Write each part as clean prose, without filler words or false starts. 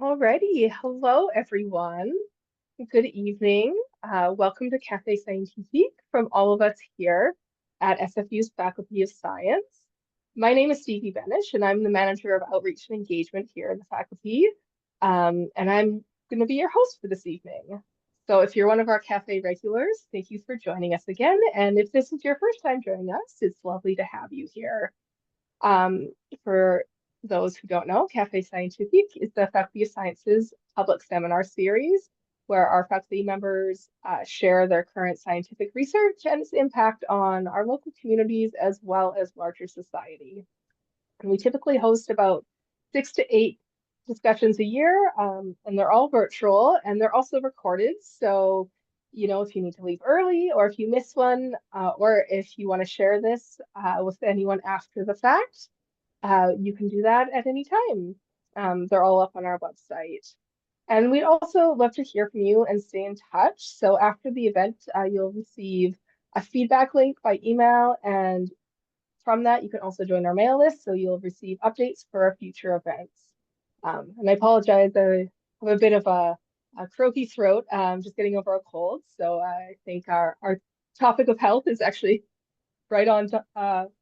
Alrighty, hello everyone. Good evening. Welcome to Café Scientifique from all of us here at SFU's Faculty of Science. My name is Stevie Benish, and I'm the Manager of Outreach and Engagement here in the faculty. And I'm going to be your host for this evening. So if you're one of our cafe regulars, thank you for joining us again. And if this is your first time joining us, it's lovely to have you here. For those who don't know, Café Scientifique is the Faculty of Sciences public seminar series where our faculty members share their current scientific research and its impact on our local communities as well as larger society. And we typically host about 6 to 8 discussions a year, and they're all virtual and they're also recorded. So, if you need to leave early or if you miss one, or if you want to share this with anyone after the fact, you can do that at any time. They're all up on our website. And we'd also love to hear from you and stay in touch. So after the event, you'll receive a feedback link by email. And from that, you can also join our mail list. So you'll receive updates for our future events. And I apologize, I have a bit of a croaky throat, just getting over a cold. So I think our topic of health is actually right on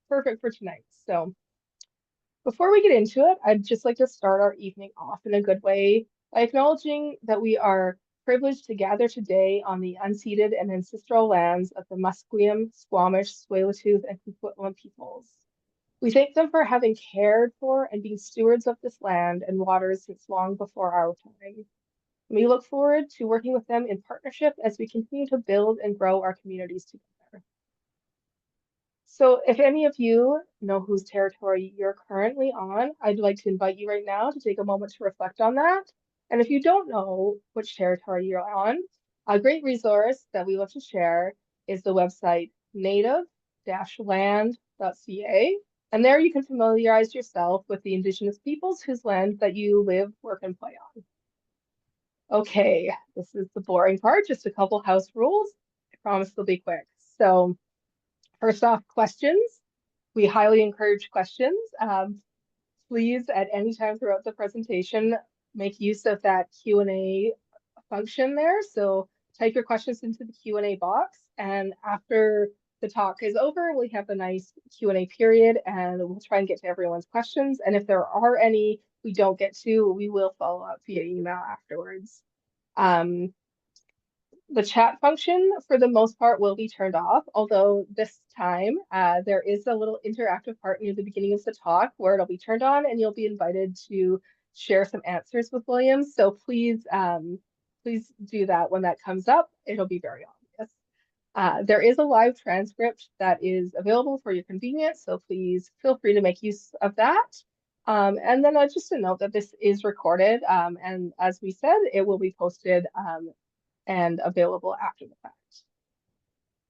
perfect for tonight. So before we get into it, I'd just like to start our evening off in a good way by acknowledging that we are privileged to gather today on the unceded and ancestral lands of the Musqueam, Squamish, Tsleil-Waututh, and Coquitlam peoples. We thank them for having cared for and being stewards of this land and waters since long before our time. We look forward to working with them in partnership as we continue to build and grow our communities together. So if any of you know whose territory you're currently on, I'd like to invite you right now to take a moment to reflect on that. And if you don't know which territory you're on, a great resource that we love to share is the website native-land.ca. And there you can familiarize yourself with the Indigenous peoples whose land that you live, work, and play on. Okay, this is the boring part, just a couple house rules. I promise they'll be quick. So first off, questions. We highly encourage questions. Please, at any time throughout the presentation, make use of that Q&A function there. So type your questions into the Q&A box. And after the talk is over, we have a nice Q&A period and we'll try and get to everyone's questions. And if there are any we don't get to, we will follow up via email afterwards. The chat function, for the most part, will be turned off, although this time there is a little interactive part near the beginning of the talk where it'll be turned on and you'll be invited to share some answers with William. So please, please do that when that comes up. It'll be very obvious. There is a live transcript that is available for your convenience, so please feel free to make use of that. And then just a note that this is recorded, and as we said, it will be posted and available after the fact.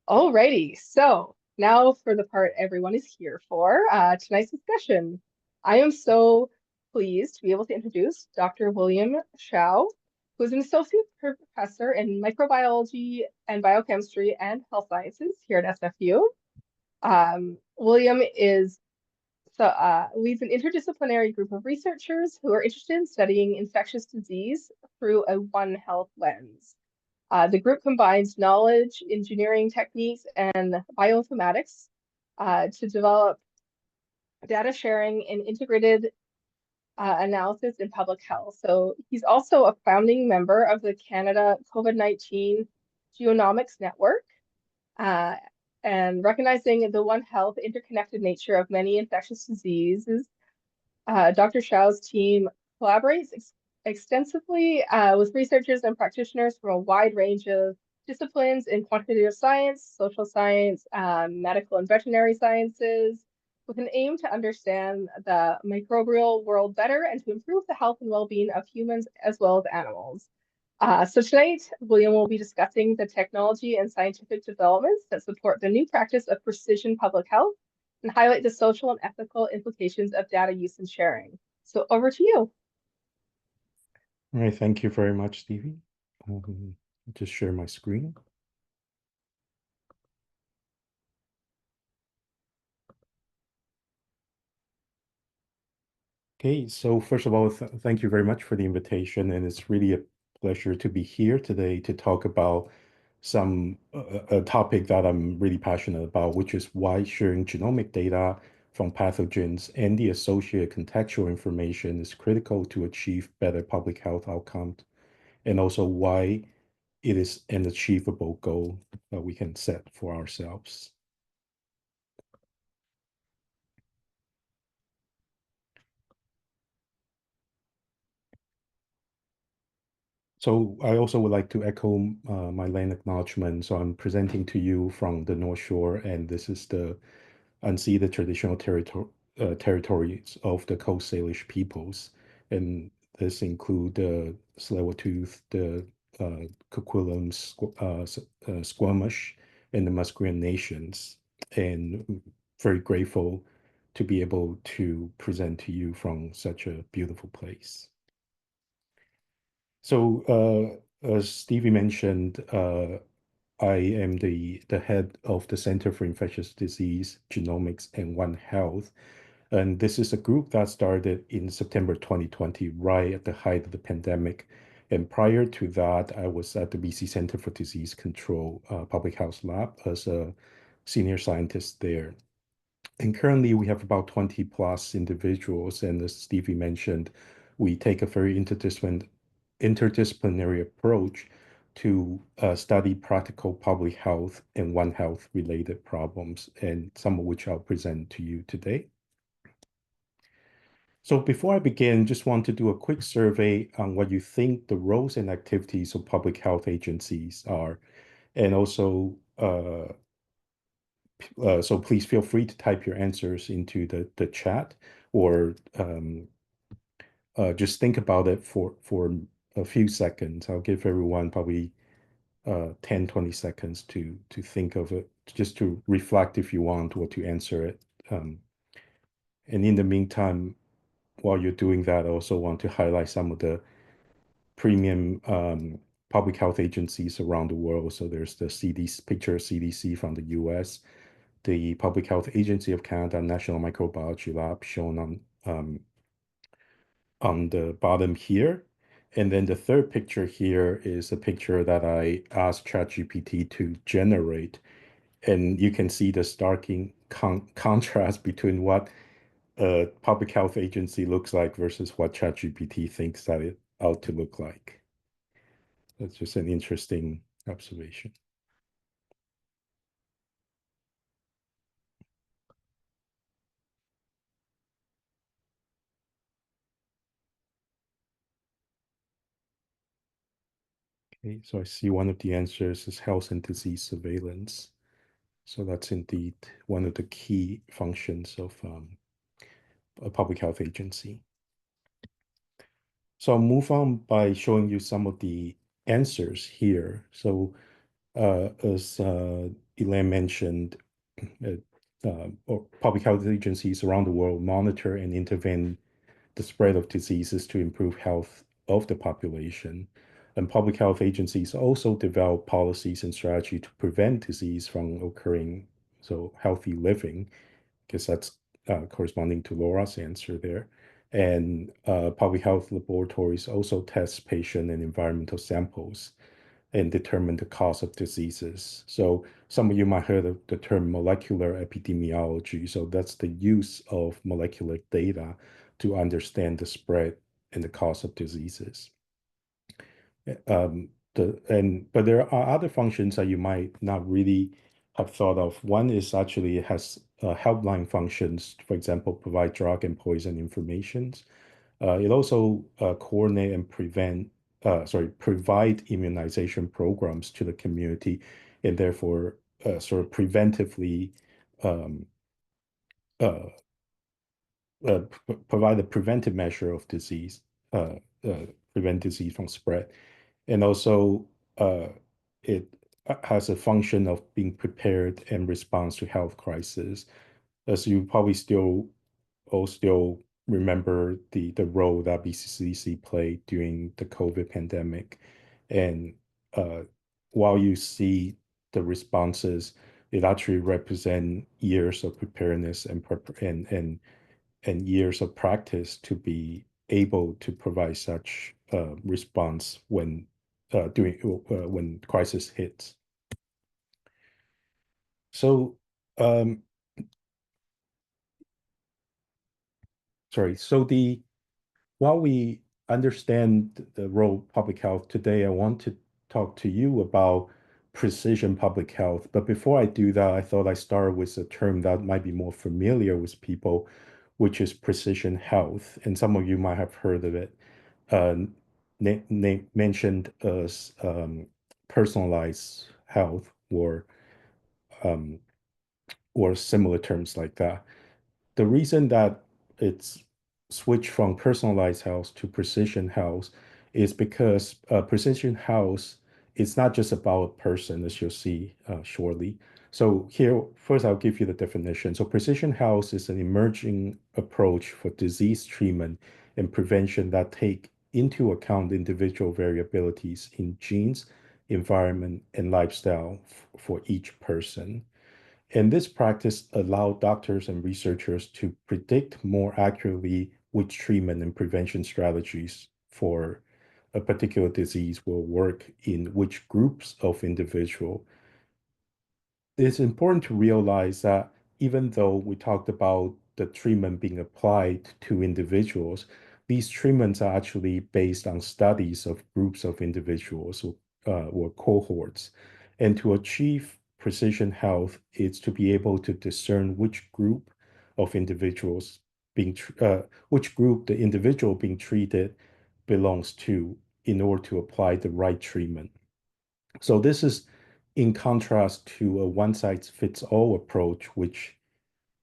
Alrighty, so now for the part everyone is here for, tonight's discussion. I am so pleased to be able to introduce Dr. William Hsiao, who is an associate professor in microbiology and biochemistry and health sciences here at SFU. William leads an interdisciplinary group of researchers who are interested in studying infectious disease through a One Health lens. The group combines knowledge, engineering techniques, and bioinformatics to develop data sharing and integrated analysis in public health. So he's also a founding member of the Canada COVID-19 Genomics Network. And recognizing the One Health interconnected nature of many infectious diseases, Dr. Hsiao's team collaborates extensively with researchers and practitioners from a wide range of disciplines in quantitative science, social science, medical and veterinary sciences, with an aim to understand the microbial world better and to improve the health and well-being of humans as well as animals. So tonight, William will be discussing the technology and scientific developments that support the new practice of precision public health and highlight the social and ethical implications of data use and sharing. So over to you. All right, thank you very much, Stevie. Just share my screen. Okay, so first of all, th thank you very much for the invitation, and it's really a pleasure to be here today to talk about a topic that I'm really passionate about, which is why sharing genomic data from pathogens and the associated contextual information is critical to achieve better public health outcomes, and also why it is an achievable goal that we can set for ourselves. So I also would like to echo my land acknowledgement. So I'm presenting to you from the North Shore, and this is the unceded traditional territories of the Coast Salish peoples. And this include the Tsleil-Waututh, the Coquitlam, Squamish, and the Musqueam nations. And very grateful to be able to present to you from such a beautiful place. So, as Stevie mentioned, I am the head of the Center for Infectious Disease, Genomics, and One Health. And this is a group that started in September 2020, right at the height of the pandemic. And prior to that, I was at the BC Center for Disease Control Public Health Lab as a senior scientist there. And currently, we have about 20 plus individuals. And as Stevie mentioned, we take a very interdisciplinary approach to study practical public health and One Health related problems, and some of which I'll present to you today. So before I begin, just want to do a quick survey on what you think the roles and activities of public health agencies are. And also, so please feel free to type your answers into the chat, or just think about it for a few seconds. I'll give everyone probably 10, 20 seconds to think of it, just to reflect if you want, or to answer it. And in the meantime, while you're doing that, I also want to highlight some of the premium public health agencies around the world. So there's the CDC, picture CDC from the US, the Public Health Agency of Canada, National Microbiology Lab shown on the bottom here. And then the third picture here is a picture that I asked ChatGPT to generate. And you can see the starking contrast between what a public health agency looks like versus what ChatGPT thinks that it ought to look like. That's just an interesting observation. Okay, so I see one of the answers is health and disease surveillance. So that's indeed one of the key functions of a public health agency. So I'll move on by showing you some of the answers here. So as Elaine mentioned, or public health agencies around the world monitor and intervene the spread of diseases to improve health of the population. And public health agencies also develop policies and strategy to prevent disease from occurring. So healthy living, because that's corresponding to Laura's answer there. And public health laboratories also test patient and environmental samples and determine the cause of diseases. So some of you might heard of the term molecular epidemiology. So that's the use of molecular data to understand the spread and the cause of diseases. But there are other functions that you might not really have thought of. One is actually it has helpline functions, for example, provide drug and poison information. It also coordinate and provide immunization programs to the community, and therefore sort of preventively um, uh, provide a preventive measure of disease, uh, prevent disease from spread. And also, uh, it has a function of being prepared in response to health crisis. As you probably still remember the role that BCCC played during the COVID pandemic. And uh, while you see the responses, it actually represent years of preparedness and and years of practice to be able to provide such response when crisis hits. So, um, sorry. So while we understand the role of public health today, I want to talk to you about precision public health. But before I do that, I thought I'd start with a term that might be more familiar with people, which is precision health. And some of you might have heard of it mentioned as personalized health um, or similar terms like that. The reason that it's switched from personalized health to precision health is because precision health is not just about a person, as you'll see shortly. So here, first, I'll give you the definition. So precision health is an emerging approach for disease treatment and prevention that take into account individual variabilities in genes, environment, and lifestyle for each person. And this practice allowed doctors and researchers to predict more accurately which treatment and prevention strategies for a particular disease will work in which groups of individual. It's important to realize that even though we talked about the treatment being applied to individuals, these treatments are actually based on studies of groups of individuals or cohorts. And to achieve precision health, it's to be able to discern which group of individuals which group the individual being treated belongs to in order to apply the right treatment. So this is in contrast to a one-size-fits-all approach,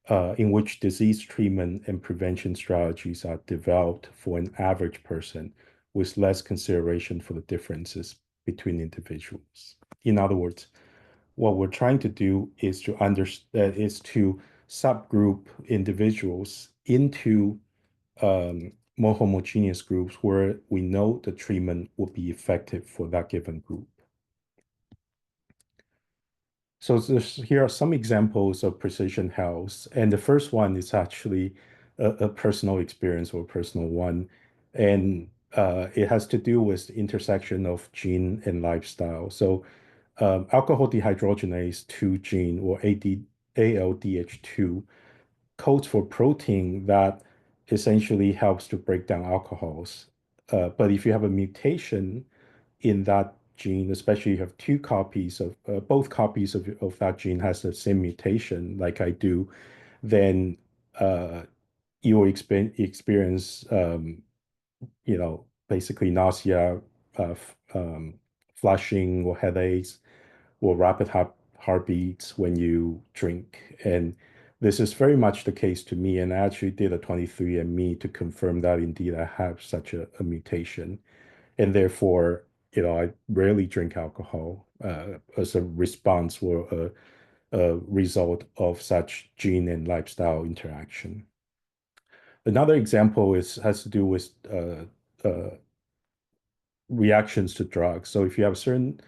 in which disease treatment and prevention strategies are developed for an average person with less consideration for the differences between individuals. In other words, what we're trying to do is to subgroup individuals into more homogeneous groups where we know the treatment will be effective for that given group. So here are some examples of precision health. And the first one is actually a personal experience or personal one. And it has to do with the intersection of gene and lifestyle. So alcohol dehydrogenase 2 gene or ALDH2 codes for protein that essentially helps to break down alcohols. But if you have a mutation in that gene, especially you have two copies of both copies of that gene has the same mutation, like I do, then you will experience, basically nausea, flushing or headaches or rapid heartbeats when you drink. And this is very much the case to me. And I actually did a 23andMe to confirm that indeed I have such a mutation. And therefore, I rarely drink alcohol as a response or a result of such gene and lifestyle interaction. Another example has to do with reactions to drugs. So if you have a certain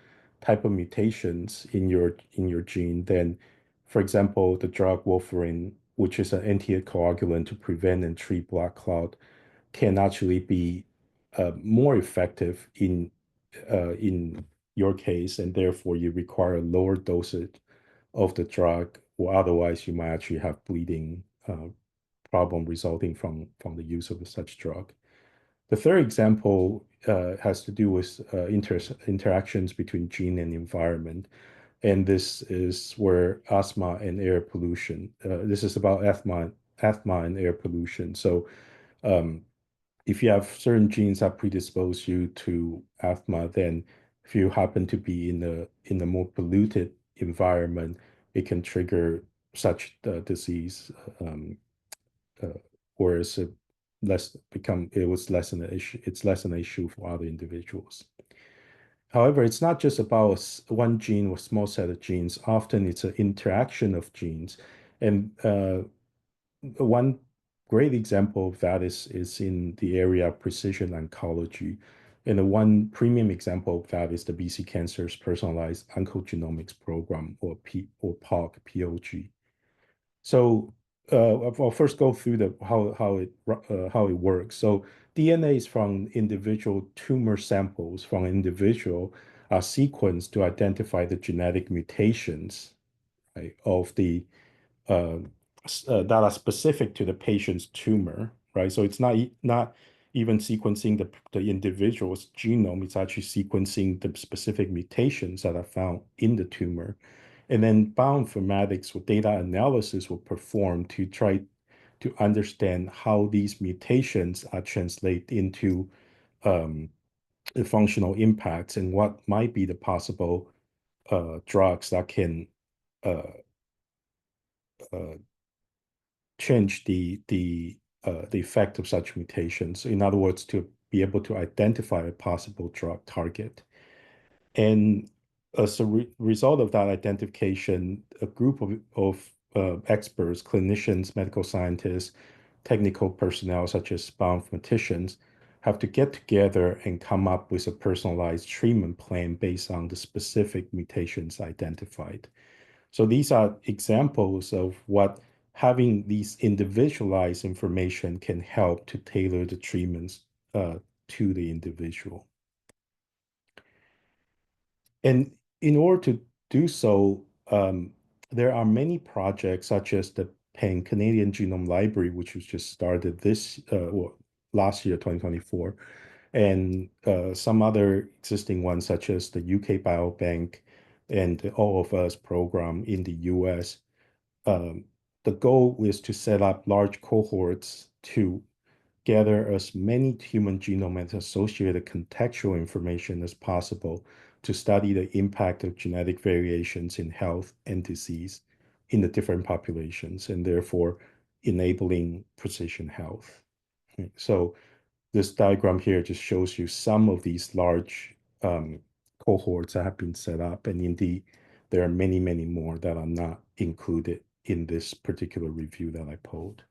type of mutations in your gene, then, for example, the drug warfarin, which is an anticoagulant to prevent and treat blood clot, can actually be more effective in your case, and therefore you require a lower dosage of the drug, or otherwise you might actually have bleeding problem resulting from the use of such drug. The third example has to do with interactions between gene and environment. And this is where asthma and air pollution. This is about asthma and air pollution. So um, if you have certain genes that predispose you to asthma, then if you happen to be in a more polluted environment, it can trigger such disease. Uh, Whereas it was less an issue. It's less an issue for other individuals. However, it's not just about one gene or small set of genes. Often it's an interaction of genes, and one great example of that is in the area of precision oncology. And the one premium example of that is the BC Cancer's Personalized Oncogenomics Program, or POG. So I'll first go through the how it works. So DNA is from individual tumor samples from an individual are sequenced to identify the genetic mutations, right, of the uh, that are specific to the patient's tumor, right? So it's not even sequencing the individual's genome, it's actually sequencing the specific mutations that are found in the tumor. And then bioinformatics with data analysis will perform to try to understand how these mutations are translated into um, the functional impacts and what might be the possible drugs that can uh, uh, change the effect of such mutations. In other words, to be able to identify a possible drug target. And as a result of that identification, a group of experts, clinicians, medical scientists, technical personnel such as bioinformaticians have to get together and come up with a personalized treatment plan based on the specific mutations identified. So these are examples of what having these individualized information can help to tailor the treatments to the individual. And in order to do so, there are many projects such as the Pan-Canadian Genome Library, which was just started last year, 2024, and some other existing ones such as the UK Biobank and the All of Us program in the US. Um, the goal is to set up large cohorts to gather as many human genome and associated contextual information as possible to study the impact of genetic variations in health and disease in the different populations, and therefore enabling precision health. So this diagram here just shows you some of these large cohorts that have been set up, and indeed, there are many, many more that are not included in this particular review that I pulled.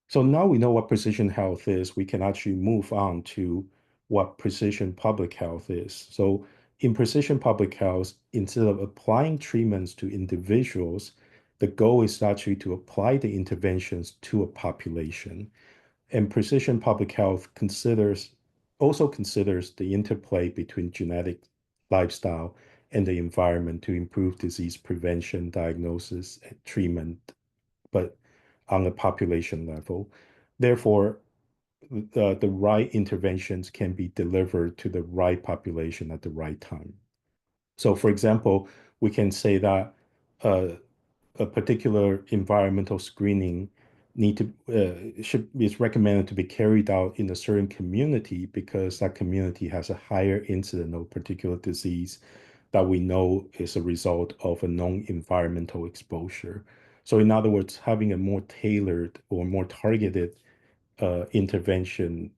So now we know what precision health is, we can actually move on to what precision public health is. So in precision public health, instead of applying treatments to individuals, the goal is actually to apply the interventions to a population. And precision public health also considers the interplay between genetic, lifestyle, and the environment to improve disease prevention, diagnosis, and treatment, but on a population level. Therefore, the right interventions can be delivered to the right population at the right time. So, for example, we can say that uh, a particular environmental screening is recommended to be carried out in a certain community because that community has a higher incidence of particular disease that we know is a result of a known environmental exposure. So in other words, having a more tailored or more targeted intervention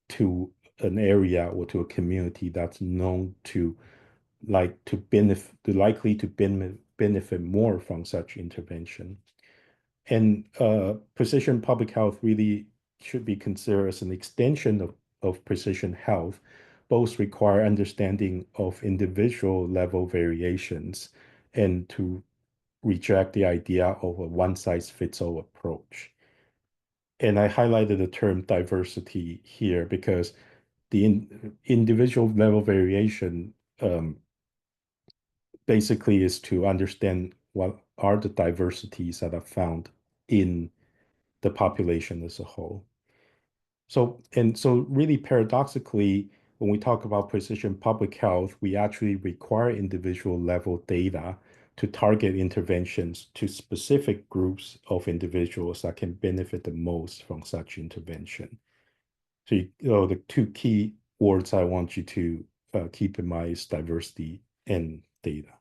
to an area or to a community that's known to likely to benefit more from such intervention. And precision public health really should be considered as an extension of precision health. Both require understanding of individual level variations and to reject the idea of a one-size-fits-all approach. And I highlighted the term diversity here because the individual level variation basically is to understand what are the diversities that are found in the population as a whole. So really paradoxically, when we talk about precision public health, we actually require individual level data to target interventions to specific groups of individuals that can benefit the most from such intervention. So the two key words I want you to keep in mind is diversity and data.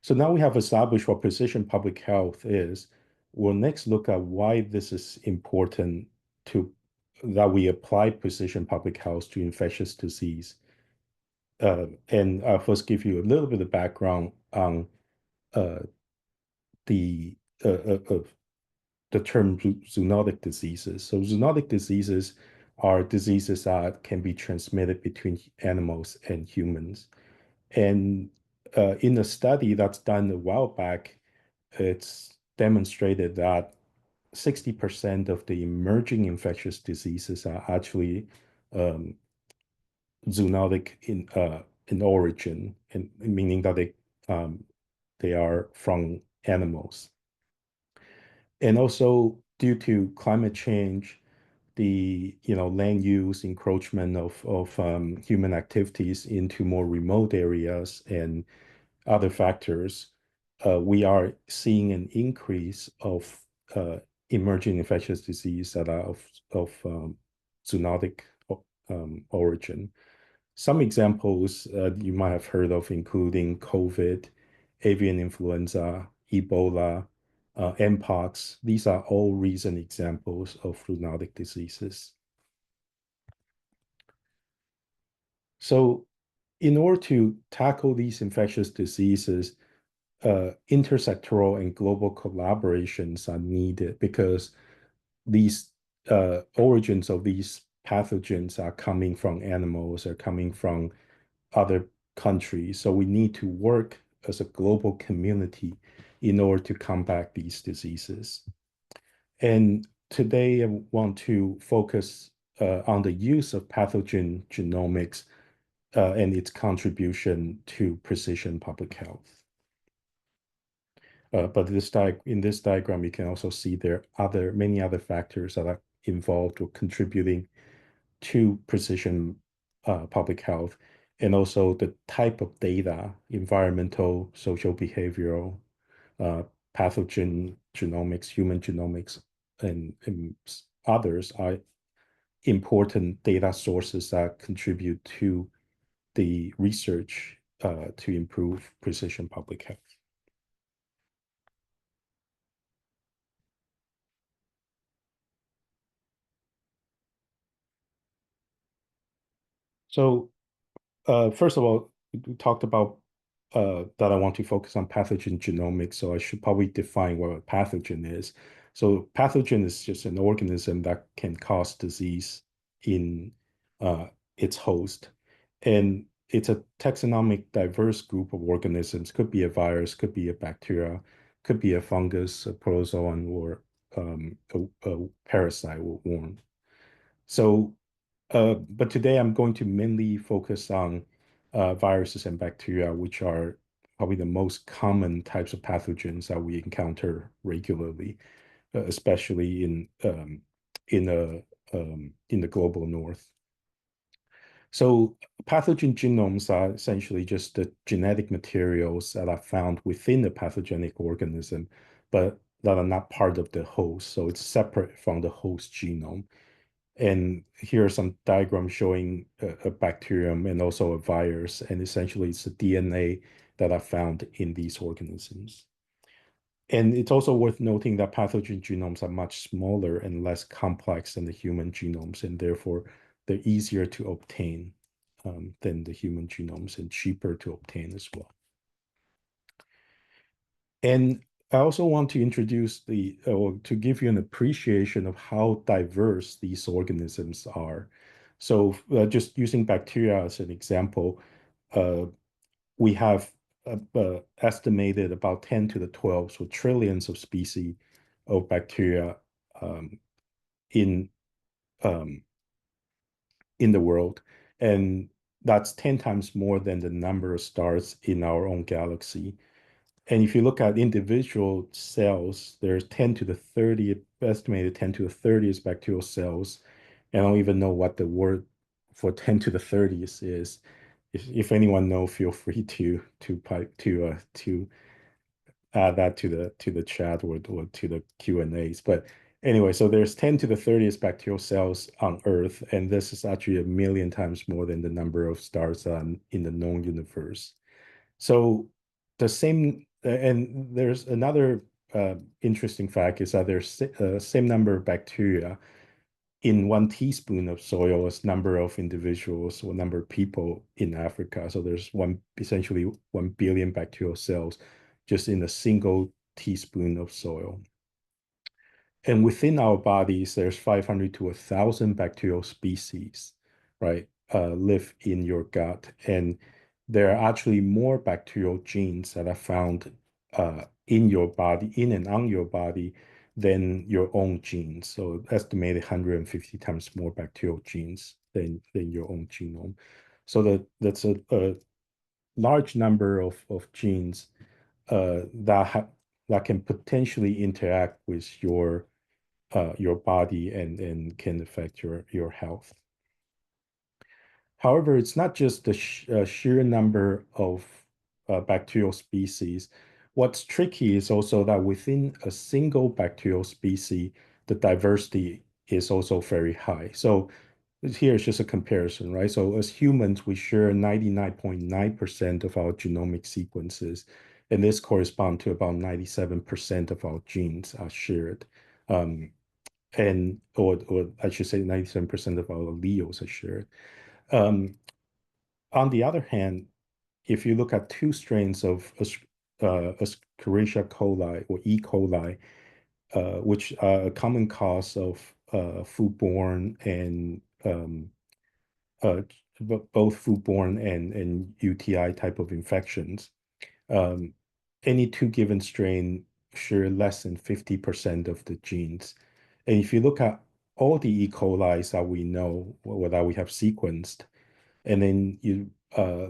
So now we have established what precision public health is. We'll next look at why this is important to that we apply precision public health to infectious disease. And I'll first give you a little bit of background on uh, the of the term zoonotic diseases. So zoonotic diseases are diseases that can be transmitted between animals and humans. And in a study that's done a while back, it's demonstrated that 60% of the emerging infectious diseases are actually um, zoonotic in origin, and meaning that they are from animals. And also due to climate change, the land use encroachment of human activities into more remote areas and other factors, we are seeing an increase of emerging infectious disease that are of zoonotic origin. Some examples you might have heard of, including COVID, avian influenza, Ebola, Mpox. These are all recent examples of zoonotic diseases. So, in order to tackle these infectious diseases, intersectoral and global collaborations are needed because these origins of these pathogens are coming from animals, are coming from other countries. So we need to work as a global community in order to combat these diseases. And today I want to focus on the use of pathogen genomics and its contribution to precision public health. But in this diagram, you can also see there are many other factors that are involved or contributing to precision public health, and also the type of data, environmental, social, behavioral, uh, pathogen genomics, human genomics, and others are important data sources that contribute to the research to improve precision public health. So first of all, we talked about that I want to focus on pathogen genomics, so I should probably define what a pathogen is. So pathogen is just an organism that can cause disease in uh, its host. And it's a taxonomic diverse group of organisms. Could be a virus, could be a bacteria, could be a fungus, a protozoan, or a parasite or worm. So but today I'm going to mainly focus on viruses and bacteria, which are probably the most common types of pathogens that we encounter regularly, especially in the global north. So pathogen genomes are essentially just the genetic materials that are found within the pathogenic organism, but that are not part of the host. So it's separate from the host genome. And here are some diagrams showing a bacterium and also a virus. And essentially, it's the DNA that are found in these organisms. And it's also worth noting that pathogen genomes are much smaller and less complex than the human genomes, and therefore they're easier to obtain than the human genomes and cheaper to obtain as well. And I also want to introduce or to give you an appreciation of how diverse these organisms are. So just using bacteria as an example, uh, we have estimated about 10 to the 12, so trillions of species of bacteria um, in um, in the world. And that's 10 times more than the number of stars in our own galaxy. And if you look at individual cells, there's 10 to the 30, estimated 10 to the 30th bacterial cells. And I don't even know what the word for 10 to the 30th is. If anyone knows, feel free to add that to the chat or to the Q&As. But anyway, so there's 10 to the 30th bacterial cells on Earth, and this is actually a million times more than the number of stars in the known universe. So the same, and there's another interesting fact is that there's same number of bacteria in 1 teaspoon of soil as number of individuals or number of people in Africa. So there's essentially 1 billion bacterial cells just in a single teaspoon of soil. And within our bodies, there's 500 to 1,000 bacterial species, right, live in your gut. And there are actually more bacterial genes that are found in your body, in and on your body, than your own genes. So estimated 150 times more bacterial genes than your own genome. So that's a large number of genes that can potentially interact with your body and can affect your health. However, it's not just the sheer number of bacterial species. What's tricky is also that within a single bacterial species, the diversity is also very high. So here's just a comparison, right? So as humans, we share 99.9% of our genomic sequences, and this corresponds to about 97% of our genes are shared. Um, or I should say 97% of our alleles are shared. Um, on the other hand, if you look at two strains of Escherichia coli or E. coli, which are a common cause of foodborne and uh, both foodborne and UTI type of infections, um, any two given strain share less than 50% of the genes. And if you look at all the E. coli's that we know or that we have sequenced, and then you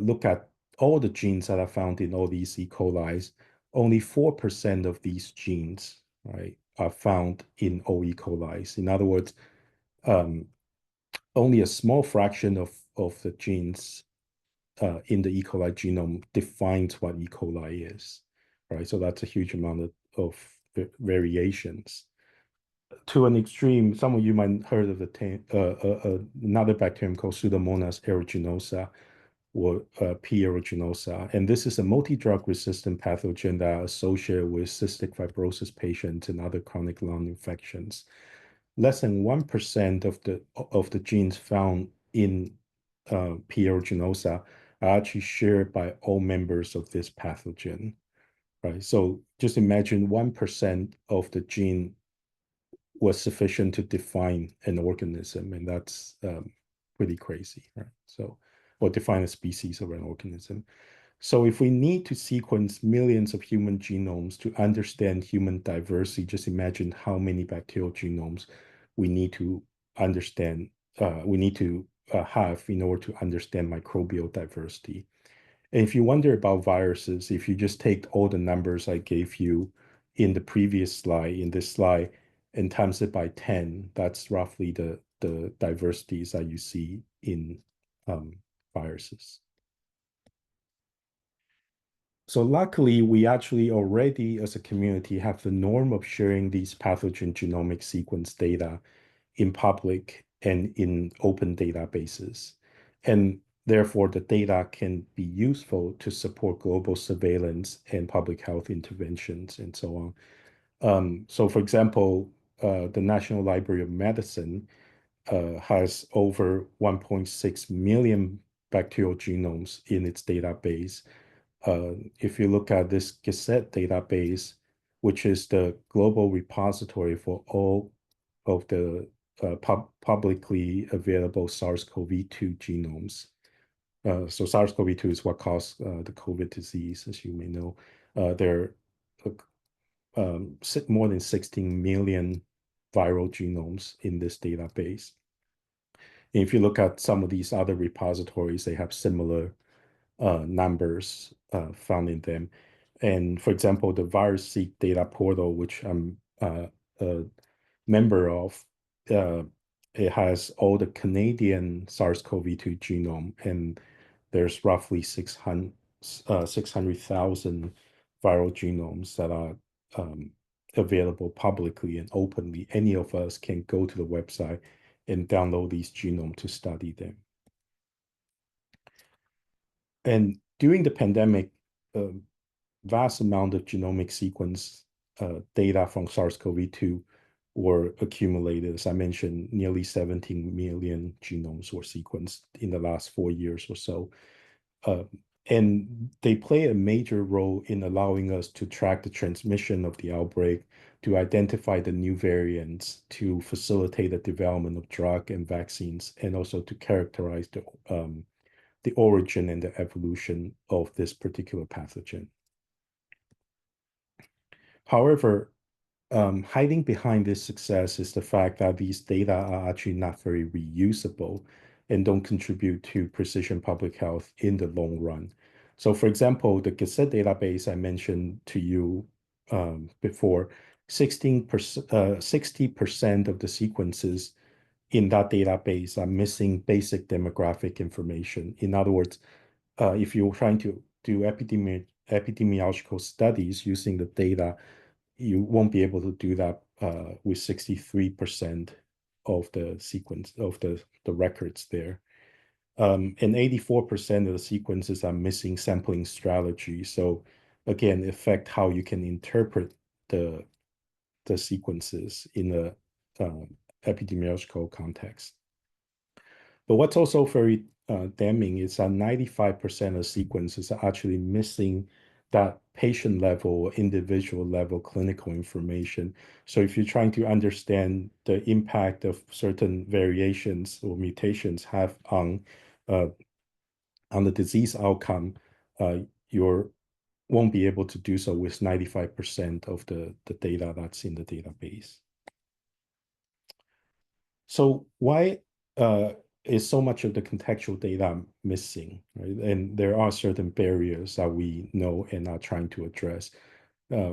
look at all the genes that are found in all these E. coli's, only 4% of these genes, right, are found in all E. coli's. In other words, um, only a small fraction of the genes in the E. coli genome defines what E. coli is, right? So that's a huge amount of variations. To an extreme, some of you might heard of another bacterium called Pseudomonas aeruginosa or P. aeruginosa. And this is a multi-drug resistant pathogen that are associated with cystic fibrosis patients and other chronic lung infections. Less than 1% of the genes found in P. aeruginosa are actually shared by all members of this pathogen, right? So just imagine 1% of the gene was sufficient to define an organism, and that's pretty crazy, right? So, or define a species of an organism. So if we need to sequence millions of human genomes to understand human diversity, just imagine how many bacterial genomes we need to understand, we need to have in order to understand microbial diversity. And if you wonder about viruses, if you just take all the numbers I gave you in the previous slide, in this slide, and times it by 10, that's roughly the diversities that you see in viruses. So luckily, we actually already, as a community, have the norm of sharing these pathogen genomic sequence data in public and in open databases. And therefore, the data can be useful to support global surveillance and public health interventions and so on. So for example, the National Library of Medicine has over 1.6 million bacterial genomes in its database. If you look at this Gazette database, which is the global repository for all of the publicly available SARS-CoV-2 genomes. So SARS-CoV-2 is what caused the COVID disease, as you may know. There are more than 16 million viral genomes in this database. And if you look at some of these other repositories, they have similar numbers found in them. And for example, the VirusSeq data portal, which I'm a member of, it has all the Canadian SARS-CoV-2 genome, and there's roughly 600,000 viral genomes that are available publicly and openly. Any of us can go to the website and download these genomes to study them. And during the pandemic, vast amount of genomic sequence data from SARS-CoV-2 were accumulated. As I mentioned, nearly 17 million genomes were sequenced in the last 4 years or so. And they play a major role in allowing us to track the transmission of the outbreak, to identify the new variants, to facilitate the development of drug and vaccines, and also to characterize the origin and the evolution of this particular pathogen. However, hiding behind this success is the fact that these data are actually not very reusable and don't contribute to precision public health in the long run. So for example, the Gazette database I mentioned to you before, 60% of the sequences in that database are missing basic demographic information. In other words, if you're trying to do epidemiological studies using the data, you won't be able to do that with 63% of the sequence of the records there. And 84% of the sequences are missing sampling strategy. So again, affect how you can interpret the sequences in a epidemiological context. But what's also very damning is that 95% of sequences are actually missing that patient level, individual level clinical information. So if you're trying to understand the impact of certain variations or mutations have on the disease outcome, you won't be able to do so with 95% of the data that's in the database. So why is so much of the contextual data missing, right? And there are certain barriers that we know and are trying to address.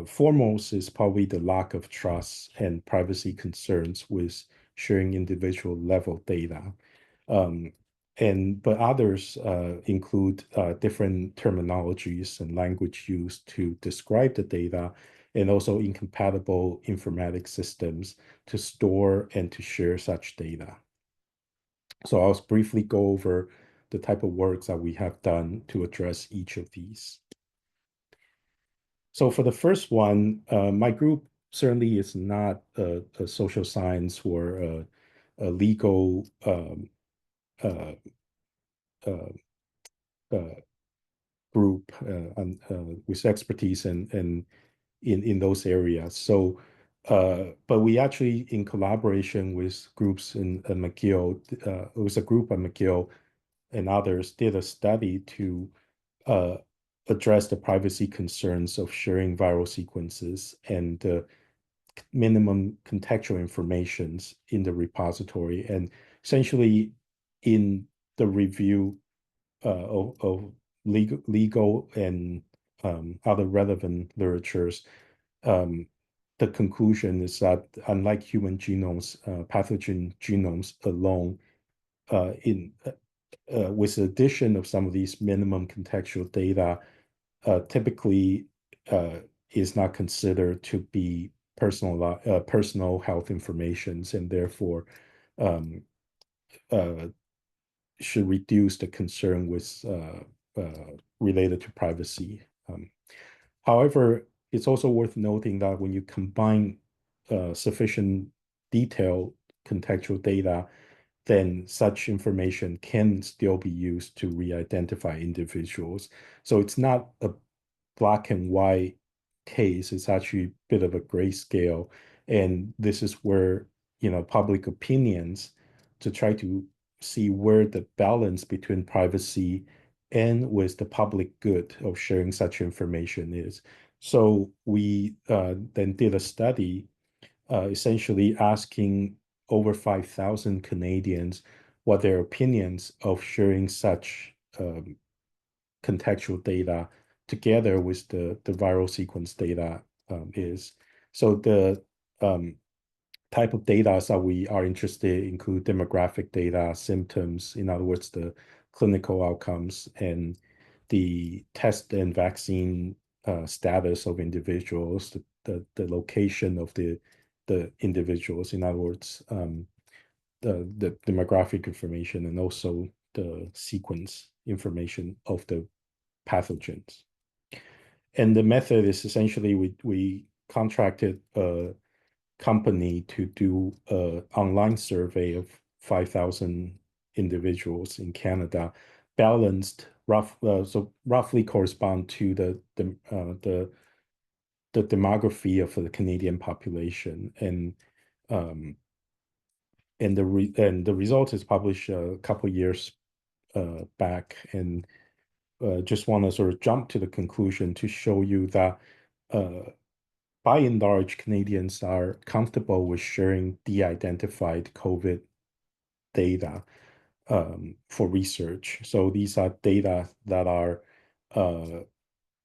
Foremost is probably the lack of trust and privacy concerns with sharing individual level data. But others include different terminologies and language used to describe the data, and also incompatible informatics systems to store and to share such data. So I'll briefly go over the type of works that we have done to address each of these. So for the first one, my group certainly is not a social science or a legal uh, uh, uh, group with expertise in those areas. So, but we actually, in collaboration with groups in McGill, it was a group at McGill and others, did a study to address the privacy concerns of sharing viral sequences and minimum contextual informations in the repository. And essentially, in the review of legal and other relevant literatures, the conclusion is that unlike human genomes, pathogen genomes alone, with the addition of some of these minimum contextual data, typically is not considered to be personal health informations, and therefore should reduce the concern with related to privacy. However, it's also worth noting that when you combine sufficient detailed contextual data, then such information can still be used to re-identify individuals. So it's not a black and white case. It's actually a bit of a grayscale. And this is where, public opinions to try to see where the balance between privacy and with the public good of sharing such information is. So we then did a study essentially asking over 5,000 Canadians what their opinions of sharing such contextual data together with the viral sequence data is. So the type of data that we are interested in include demographic data, symptoms, in other words, the clinical outcomes, and the test and vaccine status of individuals, the location of the individuals, in other words, the demographic information, and also the sequence information of the pathogens. And the method is essentially we contracted a company to do an online survey of 5,000 individuals in Canada, balanced so roughly correspond to the demography of the Canadian population, and the result is published a couple years back, and just want to sort of jump to the conclusion to show you that by and large, Canadians are comfortable with sharing de-identified COVID data for research. So these are data that are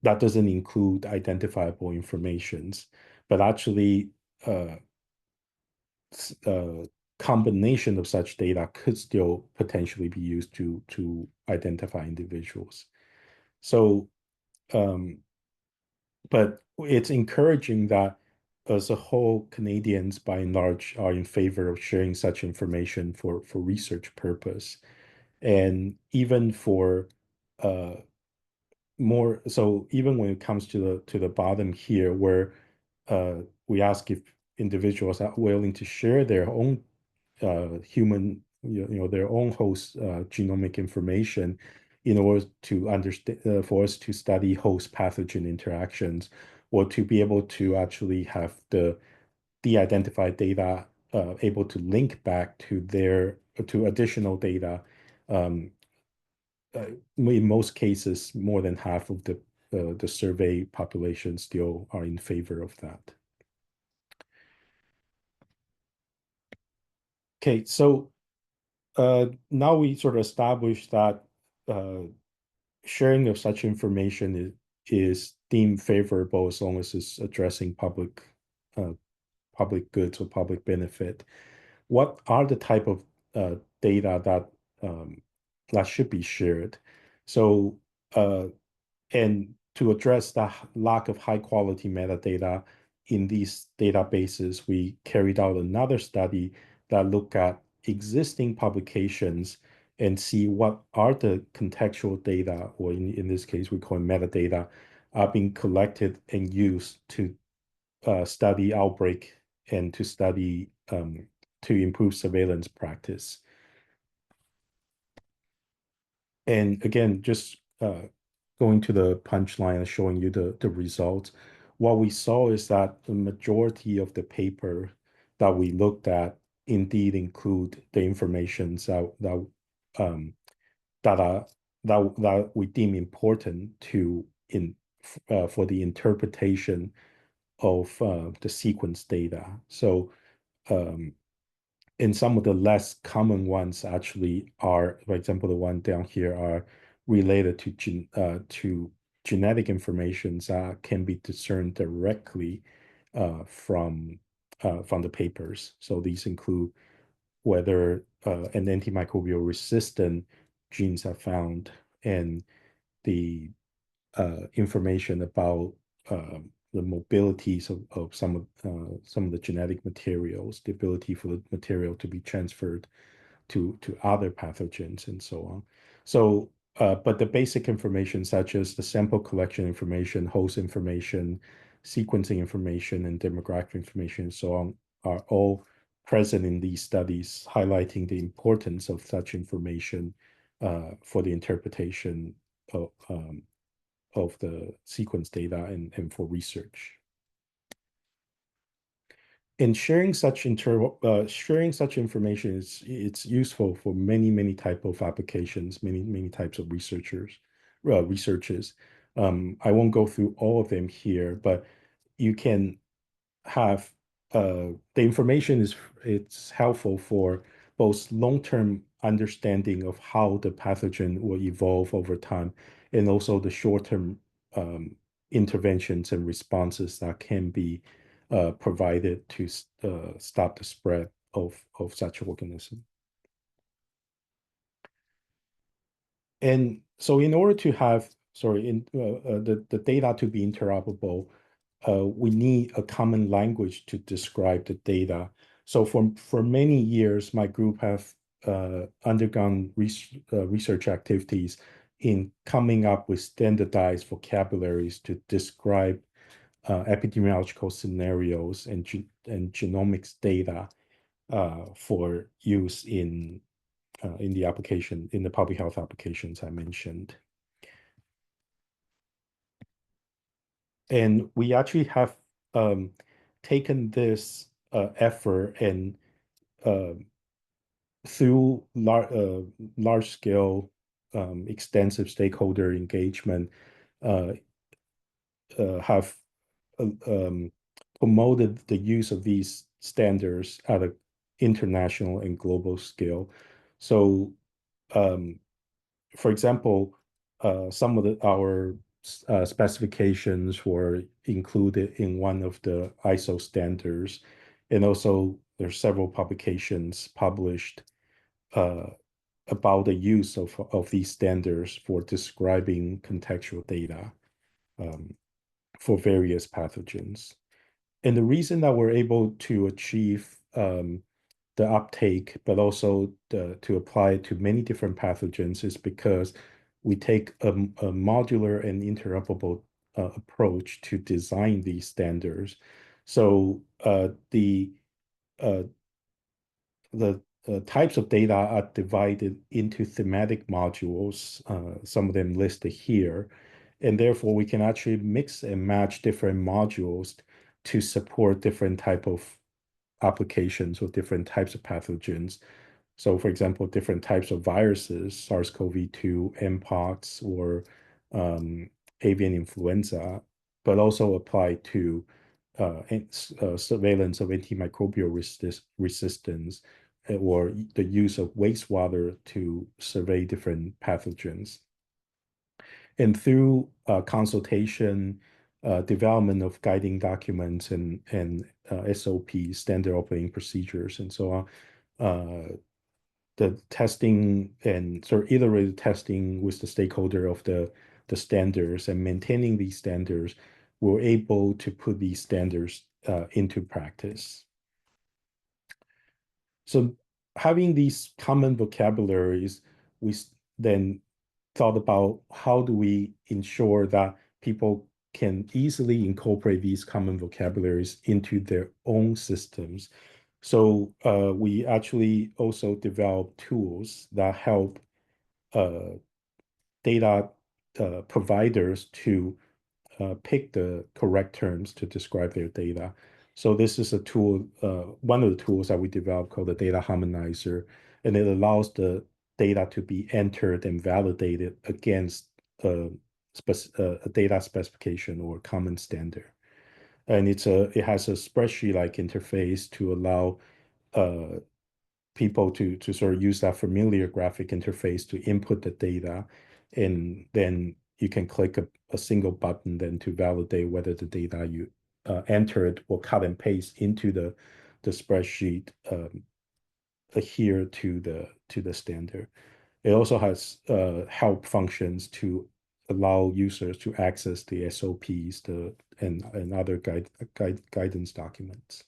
that doesn't include identifiable informations, but actually combination of such data could still potentially be used to identify individuals. So, but it's encouraging that as a whole, Canadians by and large are in favor of sharing such information for research purpose. And even for uh, more, so even when it comes to the bottom here, where we ask if individuals are willing to share their own human, their own host genomic information in order to understand, for us to study host pathogen interactions, or to be able to actually have the de-identified data able to link back to additional data. Um, in most cases, more than half of the survey population still are in favor of that. Okay, so now we sort of established that uh, sharing of such information is deemed favorable as long as it's addressing uh, public goods or public benefit. What are the type of data that should be shared? So uh, and to address the lack of high quality metadata in these databases, we carried out another study that looked at existing publications and see what are the contextual data, or in this case, we call it metadata, are being collected and used to study outbreak and to study to improve surveillance practice. And again, just going to the punchline and showing you the results, what we saw is that the majority of the paper that we looked at indeed include the information um, that are that we deem important for the interpretation of the sequence data. So and some of the less common ones actually are, for example, the one down here are related to genetic information that can be discerned directly from the papers. So these include whether an antimicrobial resistant genes are found, and the information about the mobilities of some of the genetic materials, the ability for the material to be transferred to other pathogens and so on. So, but the basic information such as the sample collection information, host information, sequencing information, and demographic information and so on are all present in these studies, highlighting the importance of such information for the interpretation of the sequence data and for research. And sharing such information it's useful for many type of applications, many types of researches. I won't go through all of them here, but you can have the information it's helpful for both long-term understanding of how the pathogen will evolve over time, and also the short-term interventions and responses that can be provided to stop the spread of such organism. And so in order to have, the data to be interoperable, we need a common language to describe the data. So for many years, my group have undergone research activities in coming up with standardized vocabularies to describe epidemiological scenarios and genomics data for use in the public health applications I mentioned. And we actually have taken this effort and uh, through large scale extensive stakeholder engagement, uh, have uh, um, promoted the use of these standards at an international and global scale. So, um, for example, some of our specifications were included in one of the ISO standards, and also there's several publications published uh, about the use of these standards for describing contextual data um, for various pathogens. And the reason that we're able to achieve the uptake, but also to apply it to many different pathogens is because we take a modular and interoperable approach to design these standards. So uh, the types of data are divided into thematic modules, some of them listed here. And therefore, we can actually mix and match different modules to support different type of applications with different types of pathogens. So, for example, different types of viruses, SARS-CoV-2, Mpox, or um, avian influenza, but also apply to surveillance of antimicrobial resistance or the use of wastewater to survey different pathogens. And through consultation, development of guiding documents and SOPs, standard operating procedures, and so on, the testing and sort of iterative testing with the stakeholder of the standards and maintaining these standards, we're able to put these standards into practice. So having these common vocabularies, we then thought about how do we ensure that people can easily incorporate these common vocabularies into their own systems. So we actually also developed tools that help uh, data providers to pick the correct terms to describe their data. So this is a tool, one of the tools that we developed called the data harmonizer, and it allows the data to be entered and validated against a data specification or common standard. And it has a spreadsheet-like interface to allow uh, people to sort of use that familiar graphic interface to input the data, and then you can click a single button then to validate whether the data you entered or cut and paste into the spreadsheet adhere to the standard. It also has help functions to allow users to access the SOPs and other guidance documents.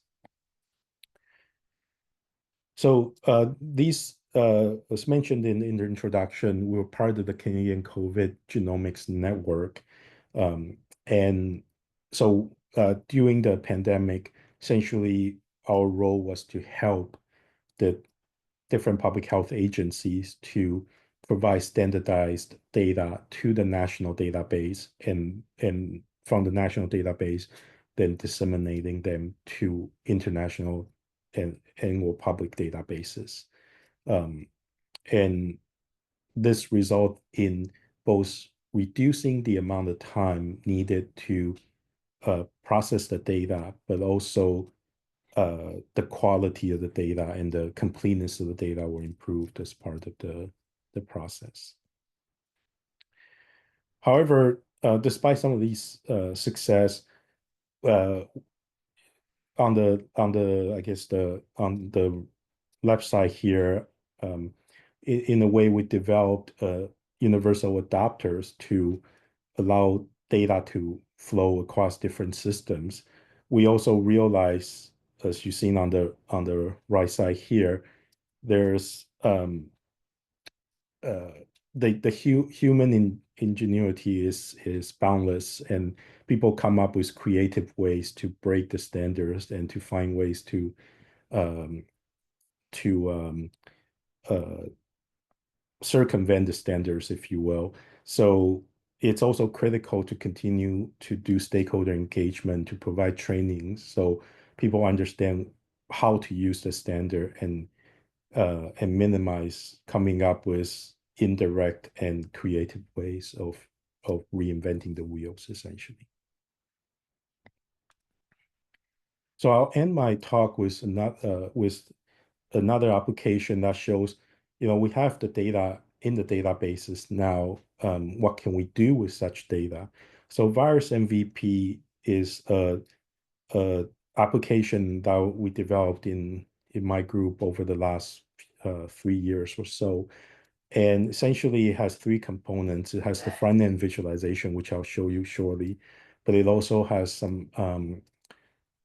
So these, as mentioned in the introduction, we were part of the Canadian COVID Genomics Network. And so during the pandemic, essentially our role was to help the different public health agencies to provide standardized data to the national database and from the national database, then disseminating them to international and more public databases. Um, and this result in both reducing the amount of time needed to process the data, but also the quality of the data and the completeness of the data were improved as part of the process. However, despite some of these success, uh, I guess on the left side here, in a way we developed universal adapters to allow data to flow across different systems. We also realize, as you've seen on the right side here, there's uh, the human ingenuity is boundless, and people come up with creative ways to break the standards and to find ways um, to uh, circumvent the standards, if you will. So it's also critical to continue to do stakeholder engagement, to provide training so people understand how to use the standard and minimize coming up with indirect and creative ways of reinventing the wheels, essentially. So I'll end my talk with another application that shows, we have the data in the databases now. What can we do with such data? So Virus MVP is a application that we developed in my group over the last 3 years or so. And essentially, it has three components. It has the front end visualization, which I'll show you shortly, but it also has some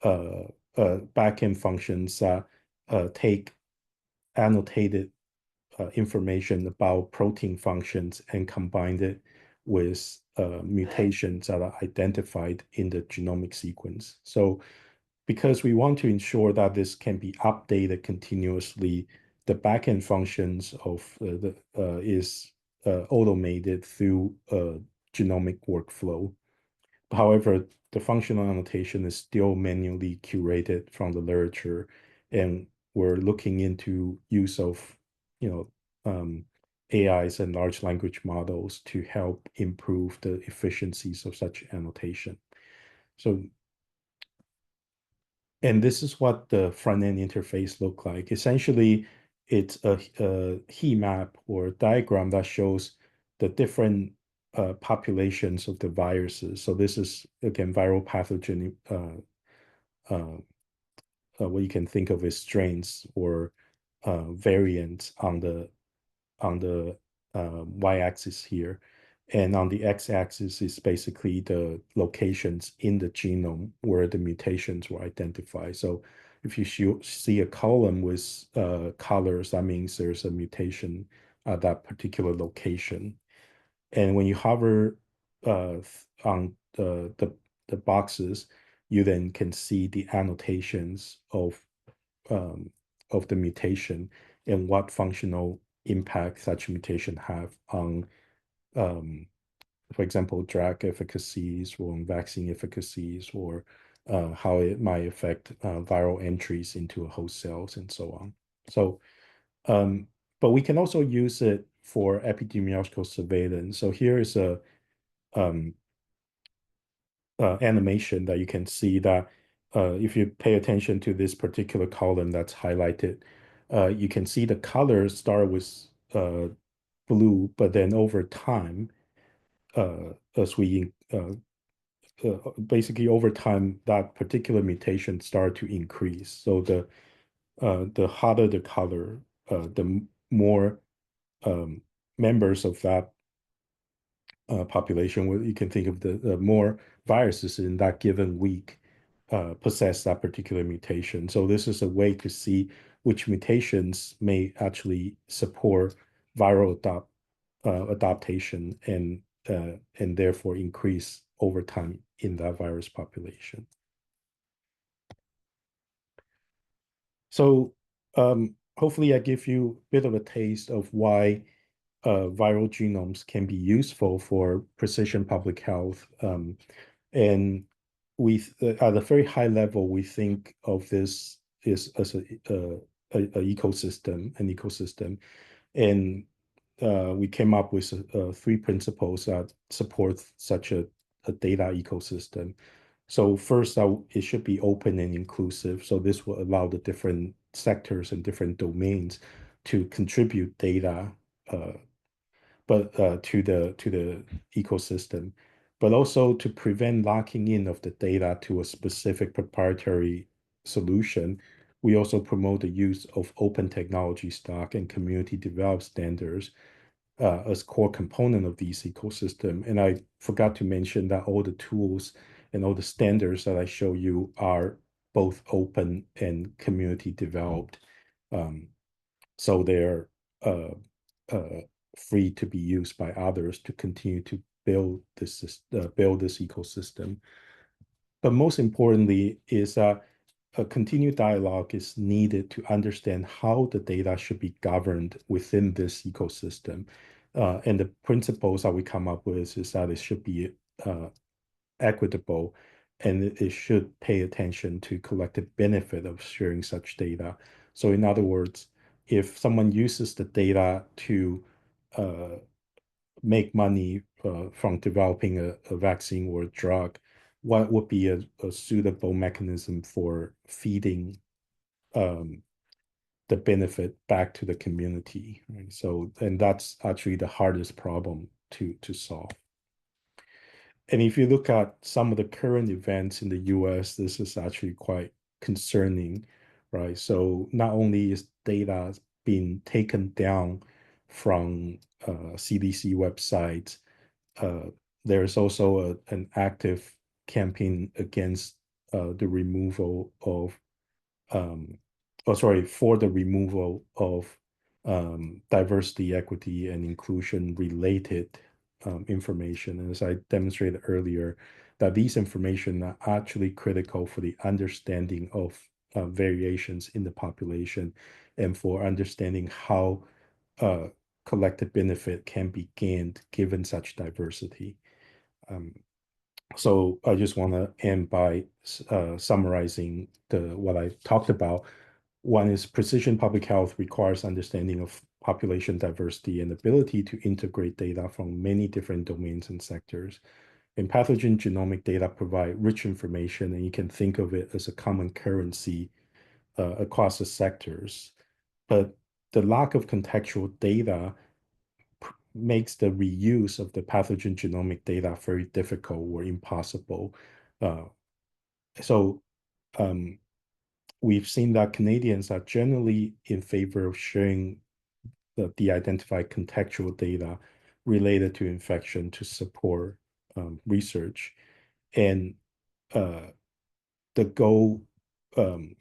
uh, backend functions that take annotated information about protein functions and combine it with mutations that are identified in the genomic sequence. So because we want to ensure that this can be updated continuously, the backend functions of is automated through a genomic workflow. However, the functional annotation is still manually curated from the literature, and we're looking into use of, you know, AIs and large language models to help improve the efficiencies of such annotation. So, and this is what the front-end interface look like. Essentially, it's a heat map or diagram that shows the different populations of the viruses. So this is, again, viral pathogen, what you can think of as strains or variants on the y-axis here. And on the x-axis is basically the locations in the genome where the mutations were identified. So if you see a column with colors, that means there's a mutation at that particular location. And when you hover on the boxes, you then can see the annotations um, of the mutation and what functional impact such mutation have on, for example, drug efficacies or vaccine efficacies, or how it might affect viral entries into host cells and so on. So, but we can also use it for epidemiological surveillance. So here is a um, animation that you can see that if you pay attention to this particular column that's highlighted, you can see the colors start with blue, but then over time, as we basically over time, that particular mutation start to increase. So the hotter the color, the more members of that population, where you can think of the more viruses in that given week possess that particular mutation. So this is a way to see which mutations may actually support viral adaptation and therefore increase over time in that virus population. So hopefully I give you a bit of a taste of why viral genomes can be useful for precision public health. And we, at a very high level, we think of this is as an ecosystem. And we came up with three principles that support such a data ecosystem. So first, it should be open and inclusive. So this will allow the different sectors and different domains to contribute data but to the ecosystem, but also to prevent locking in of the data to a specific proprietary solution. We also promote the use of open technology stack and community developed standards as core component of these ecosystem. And I forgot to mention that all the tools and all the standards that I show you are both open and community developed. So they're uh, uh, free to be used by others to continue to build this ecosystem. But most importantly is that a continued dialogue is needed to understand how the data should be governed within this ecosystem. And the principles that we come up with is that it should be equitable, and it should pay attention to collective benefit of sharing such data. So in other words, if someone uses the data to make money from developing a vaccine or a drug, what would be a suitable mechanism for feeding um, the benefit back to the community, right? So, and that's actually the hardest problem to solve. And if you look at some of the current events in the US, this is actually quite concerning, right? So not only is data being taken down from CDC websites, uh, there's also an active campaign against the removal of um, oh, sorry, for the removal of diversity, equity, and inclusion related information. And as I demonstrated earlier, that these information are actually critical for the understanding of variations in the population and for understanding how uh, collective benefit can be gained given such diversity. Um, so I just want to end by summarizing what I talked about. One is precision public health requires understanding of population diversity and ability to integrate data from many different domains and sectors. And pathogen genomic data provide rich information, and you can think of it as a common currency across the sectors. But the lack of contextual data makes the reuse of the pathogen genomic data very difficult or impossible. Uh, so we've seen that Canadians are generally in favor of sharing the de-identified contextual data related to infection to support research. And the goal um,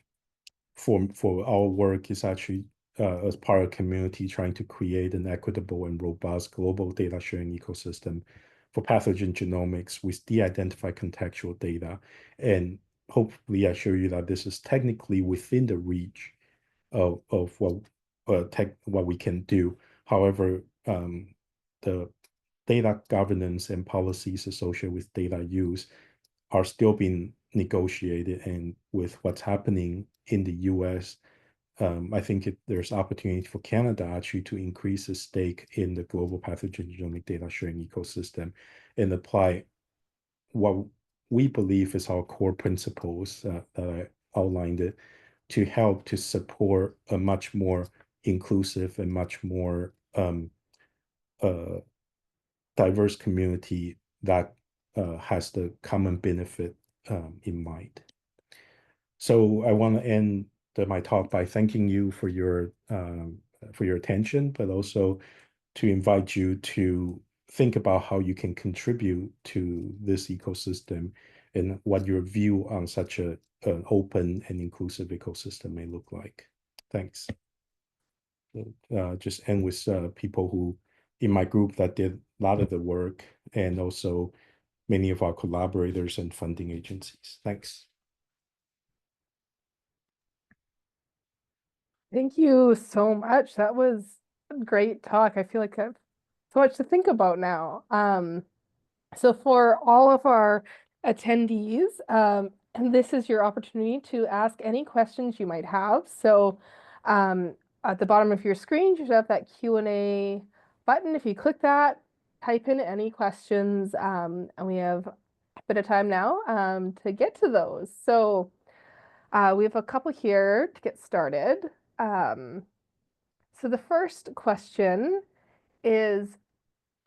for our work is actually as part of a community trying to create an equitable and robust global data sharing ecosystem for pathogen genomics with de-identified contextual data. And hopefully I show you that this is technically within the reach of what we can do. However, the data governance and policies associated with data use are still being negotiated. And with what's happening in the US, I think there's opportunity for Canada actually to increase its stake in the global pathogen genomic data sharing ecosystem and apply what we believe is our core principles that I outlined it to help to support a much more inclusive and much more uh, diverse community that has the common benefit in mind. So I want to end my talk by thanking you for your attention, but also to invite you to think about how you can contribute to this ecosystem and what your view on such an open and inclusive ecosystem may look like. Thanks. Just end with people who in my group that did a lot of the work and also many of our collaborators and funding agencies. Thanks. Thank you so much. That was a great talk. I feel like I have so much to think about now. So for all of our attendees, and this is your opportunity to ask any questions you might have. So um, at the bottom of your screen, you should have that Q&A button. If you click that, type in any questions, and we have a bit of time now to get to those. So we have a couple here to get started. Um, so the first question is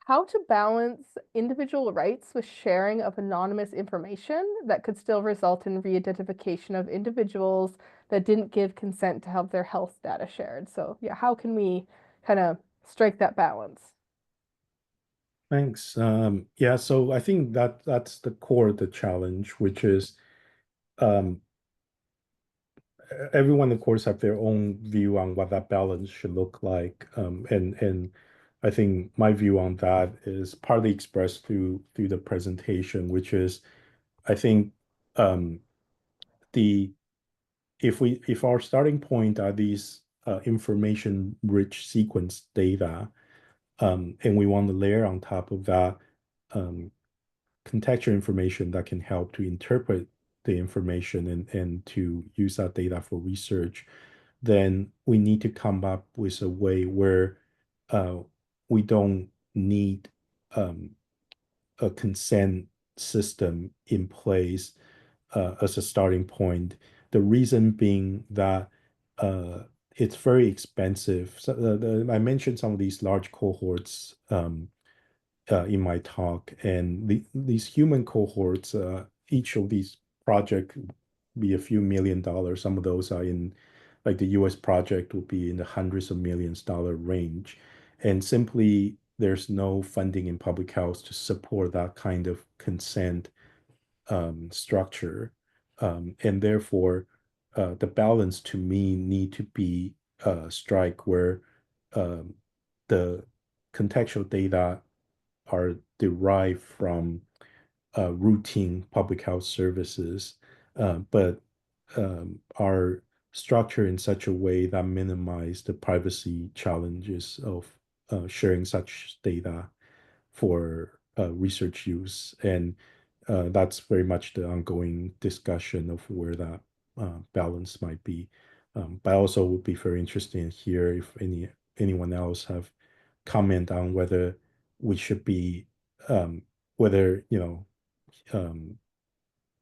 how to balance individual rights with sharing of anonymous information that could still result in re-identification of individuals that didn't give consent to have their health data shared. So yeah, how can we kind of strike that balance? Thanks. Yeah, so I think that's the core of the challenge, which is um, everyone, of course, have their own view on what that balance should look like. And I think my view on that is partly expressed through the presentation, which is I think um, the if our starting point are these information-rich sequence data, and we want to layer on top of that um, contextual information that can help to interpret the information and to use that data for research, then we need to come up with a way where uh, we don't need um, a consent system in place as a starting point. The reason being that it's very expensive. So I mentioned some of these large cohorts in my talk, and these human cohorts, each of these projects be a few $1 million. Some of those are in, like the U.S. project will be in the hundreds of millions-dollar range, and simply there's no funding in public health to support that kind of consent structure. And therefore, the balance to me need to be strike where um, the contextual data are derived from routine public health services, but are structured in such a way that minimize the privacy challenges of sharing such data for research use. And that's very much the ongoing discussion of where that balance might be. But also would be very interesting here if anyone else have comment on whether we should be um, whether um,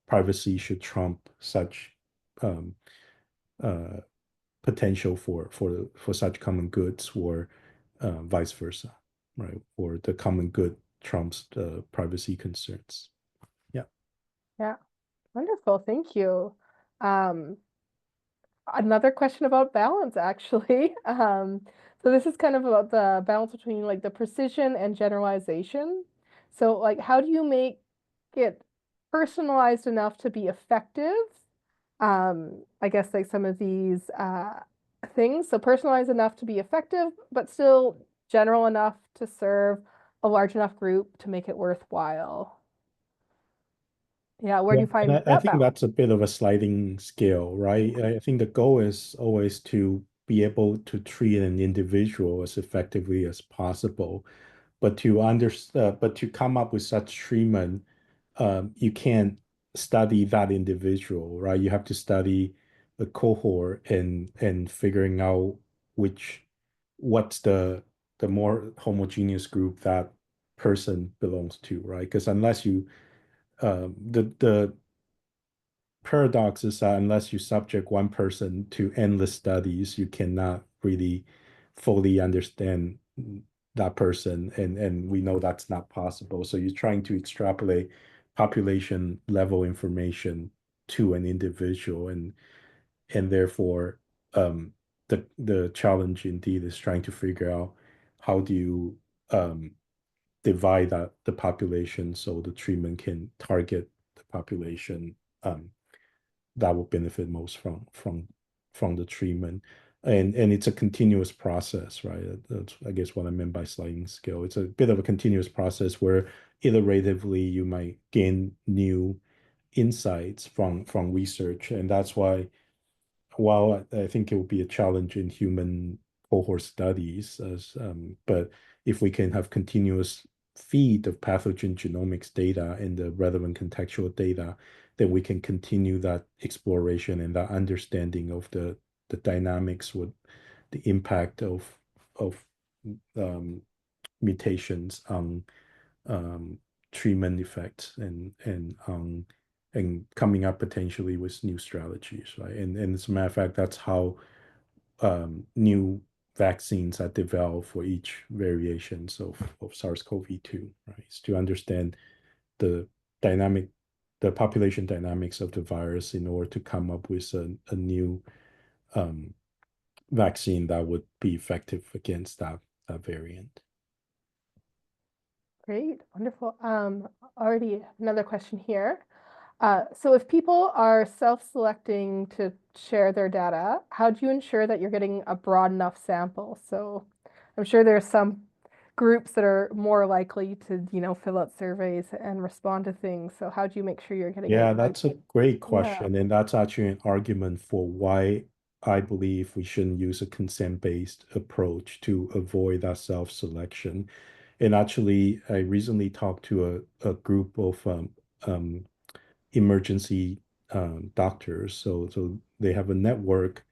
privacy should trump such um, uh, potential for such common goods or vice versa, right? Or the common good trumps the privacy concerns. Yeah. Yeah, wonderful. Thank you. Um, Another question about balance, actually. So this is kind of about the balance between like the precision and generalization. So like, how do you make it personalized enough to be effective? I guess like some of these things. So personalized enough to be effective, but still general enough to serve a large enough group to make it worthwhile. Yeah, where Yeah, do you and find I that think balance? that's a bit of a sliding scale, right? I think the goal is always to be able to treat an individual as effectively as possible. But to come up with such treatment, you can't study that individual, right? You have to study the cohort and figuring out which what's the more homogeneous group that person belongs to, right? Because unless you the paradox is that unless you subject one person to endless studies, you cannot really fully understand that person, and we know that's not possible. So you're trying to extrapolate population level information to an individual, and therefore the challenge indeed is trying to figure out how do you um, divide that the population so the treatment can target the population that will benefit most from the treatment. And it's a continuous process, right? That's, I guess, what I meant by sliding scale. It's a bit of a continuous process where iteratively you might gain new insights from research, and that's why while I think it will be a challenge in human cohort studies, but if we can have continuous feed of pathogen genomics data and the relevant contextual data, then we can continue that exploration and that understanding of the dynamics with the impact of um, mutations on um, treatment effects and coming up potentially with new strategies, right? And as a matter of fact, that's how new vaccines are developed for each variations of SARS-CoV-2, right? It's to understand the dynamic, the population dynamics of the virus in order to come up with a new um, vaccine that would be effective against that variant. Great, wonderful. Already another question here. So if people are self-selecting to share their data, how do you ensure that you're getting a broad enough sample? So I'm sure there's some groups that are more likely to, fill out surveys and respond to things. So how do you make sure you're getting a Yeah, wide? that's a great Yeah, question. And that's actually an argument for why I believe we shouldn't use a consent-based approach to avoid that self-selection. And actually, I recently talked to a group of um, emergency doctors. So they have a network,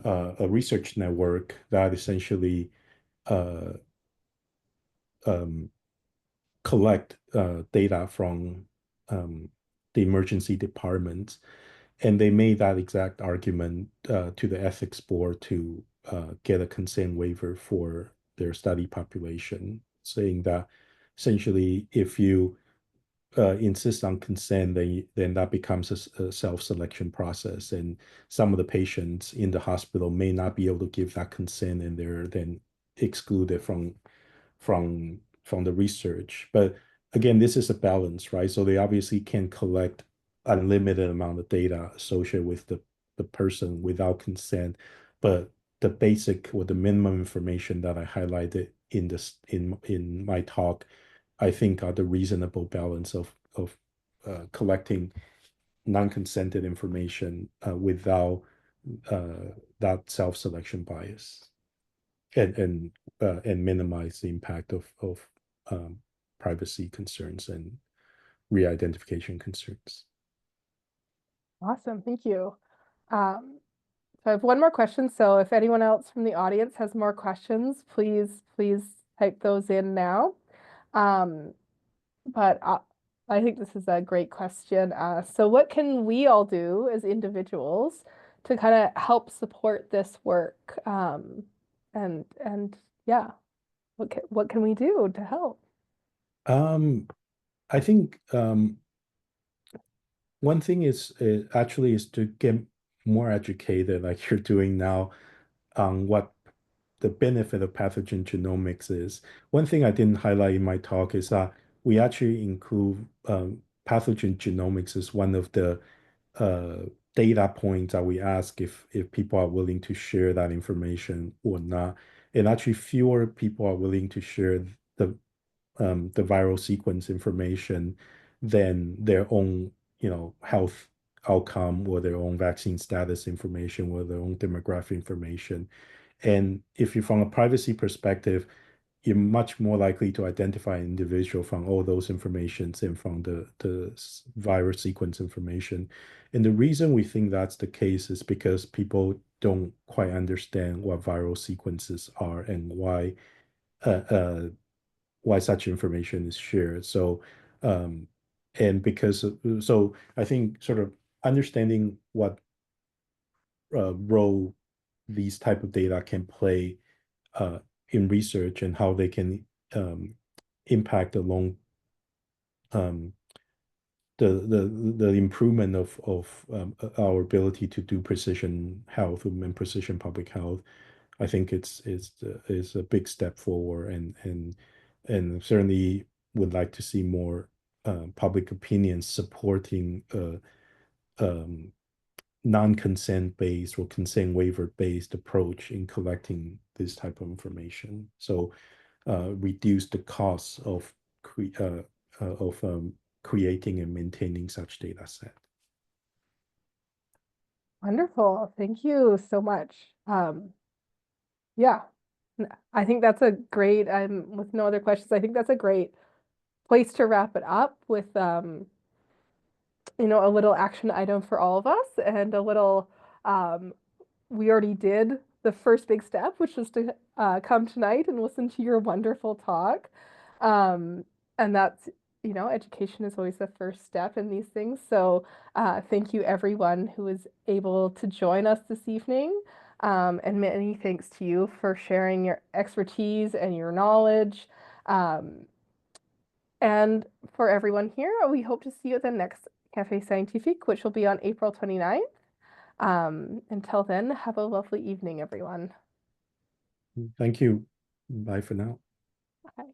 a research network that essentially uh, collect data from the emergency department. And they made that exact argument to the ethics board to get a consent waiver for their study population, saying that essentially if you insist on consent, then that becomes a self-selection process. And some of the patients in the hospital may not be able to give that consent, and they're then excluded from the research. But again, this is a balance, right? So they obviously can collect unlimited amount of data associated with the person without consent, but the basic or the minimum information that I highlighted in my talk, I think are the reasonable balance of collecting non-consented information without that self-selection bias and minimize the impact of um, privacy concerns and re-identification concerns. Awesome, thank you. So I have one more question. So if anyone else from the audience has more questions, please type those in now. Um, but I think this is a great question. So what can we all do as individuals to kind of help support this work? And yeah, what can we do to help? I think one thing is actually is to get more educated, like you're doing now, on what the benefit of pathogen genomics is. One thing I didn't highlight in my talk is that we actually include pathogen genomics as one of the uh, data points that we ask if people are willing to share that information or not. And actually, fewer people are willing to share the viral sequence information than their own, health outcome or their own vaccine status information or their own demographic information. And if you, from a privacy perspective, you're much more likely to identify an individual from all those informations than from the virus sequence information. And the reason we think that's the case is because people don't quite understand what viral sequences are and uh, uh, why such information is shared. So, and because so I think sort of understanding what role these type of data can play uh, in research and how they can impact the long um, the improvement of our ability to do precision health and precision public health. I think it's a big step forward, and certainly would like to see more public opinion supporting um, non-consent based or consent waiver based approach in collecting this type of information. So reduce the cost of creating and maintaining such data set. Wonderful. Thank you so much. Yeah, I think that's a great, with no other questions, I think that's a great place to wrap it up with, a little action item for all of us and a little, um, we already did the first big step, which was to come tonight and listen to your wonderful talk. Um, and that's, education is always the first step in these things. So thank you everyone who was able to join us this evening. And many thanks to you for sharing your expertise and your knowledge. Um, and for everyone here, we hope to see you at the next Café Scientifique, which will be on April 29th. Until then, have a lovely evening, everyone. Thank you. Bye for now. Bye.